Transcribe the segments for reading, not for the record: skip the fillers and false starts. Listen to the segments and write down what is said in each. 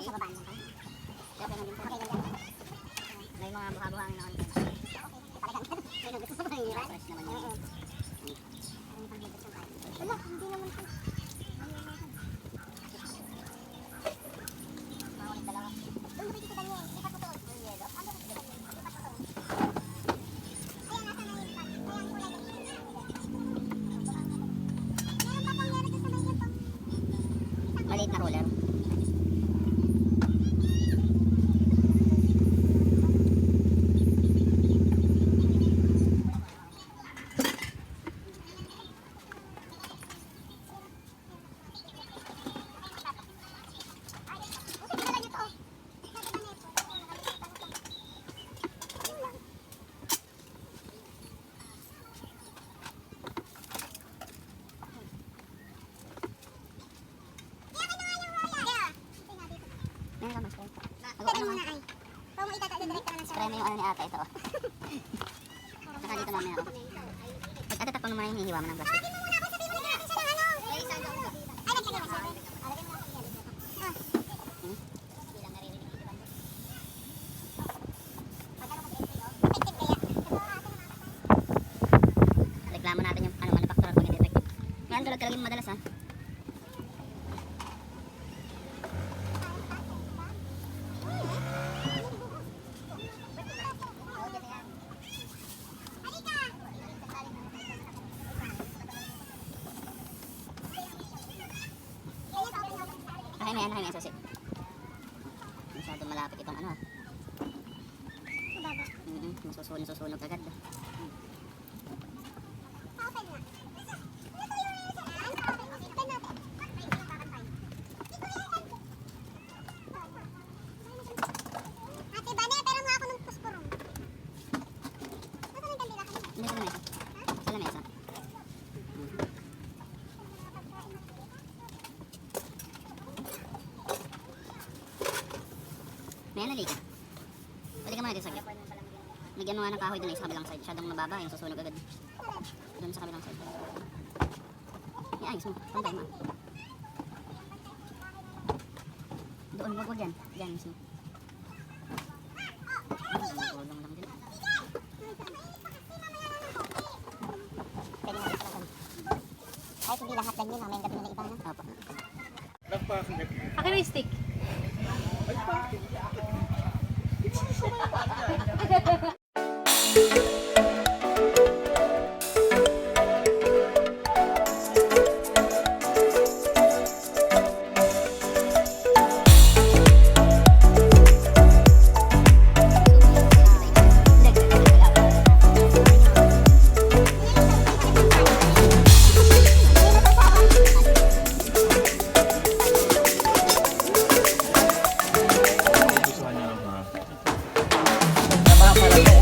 Sa babaan lang. May mga buha-buhang naman. Talagang, may gusto ko pang iran. Fresh naman yun. Wala, hindi naman ito. Makulit dalawa. Doon mo kita niya, ipat mo to. Ano ba kita niya? Ipat mo to. Ayan, nasa na yun. Ayan, kulay na yun. Meron pa pang meron doon sa may yun pang. Maliit na roller. Yan lang, master. Pwede mo na ay. Pwede mo itatayo direct ka na sa... Try mo yung ano ni ate, ito. Saka dito mamaya ako. Pagkatatakpan mo muna yung hihiwa mo ng plastic. Sabi mo muna ako, sabi mo na natin siya ng ano. Ay, nagsabi mo na siya. Alagyan mo na siya. Hindi lang naririnig yung iba. Effective kaya. Reklamo natin yung manufacturer pag hindi effective. Ngayon tulad talaga yung madalas ha. Ay, may susi. Masyado malapit itong ano. Nasusunog agad. Ate Bane, pero nga ako ng puspurong. Nasaan yung kandila kayo? Hindi, sa lamesa. Sa lamesa. May nali ka. Pwede ka muna dito sa gilid. Nagyan mo nga ng kahoy doon sa kabilang side. Masyadong mababa yung susunog agad. Doon sa kabilang side. Ayos mo. Pantay mo. Doon, wag yan. Diyan mismo. Gulong lang din. Pwede mo dito lang. Kahit hindi lahat ganyan, may gabi na iba na. Opo. Akin na yung stick. Para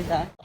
guys ha.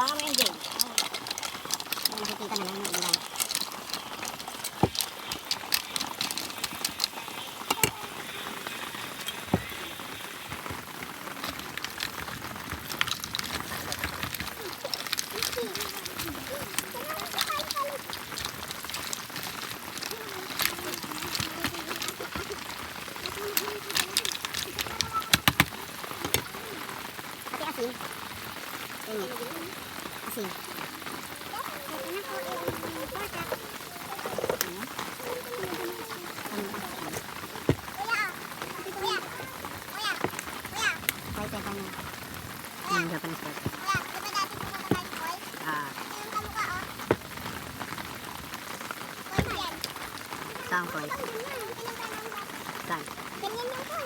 Baka mo engine. Nakikita na lang yung ulan. Asin. Asin. Saan ko? Saan? Ganyan yung ko.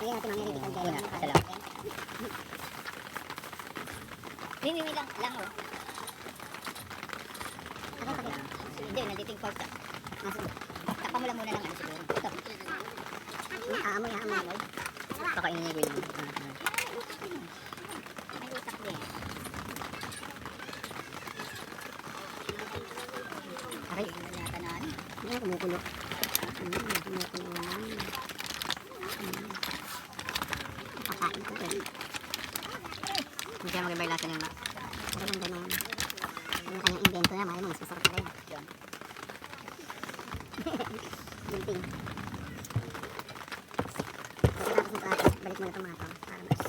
Ayan natin mamaya dito ang gano'n. Mimi lang oh. Hindi, nandito yung pork chop. Takpan mo lang muna ng ano siguro. Ito. Aamoy. Pakainin ko yun. May utak din. Aray, nata na ano. Hindi, kumukulo. Pakain ko din. Hindi kaya magibay lasa niya nga. Ganun ganon. Yung kanyang invento niya, mahal mo, mas masarap pala yun. Gunting. Pagkatapos nito ate, balik mo na itong mga ito. Para mas.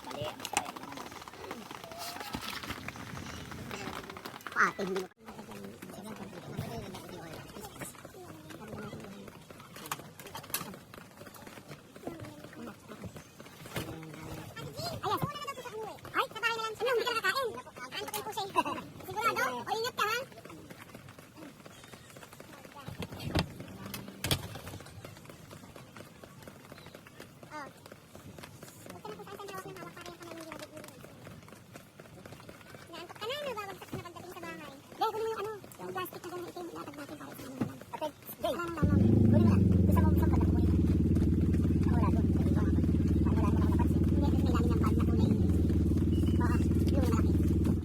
Mali. Ate, hindi mo. Plastic na ganun itim, ilatag natin para sa mga. Ate, Jay.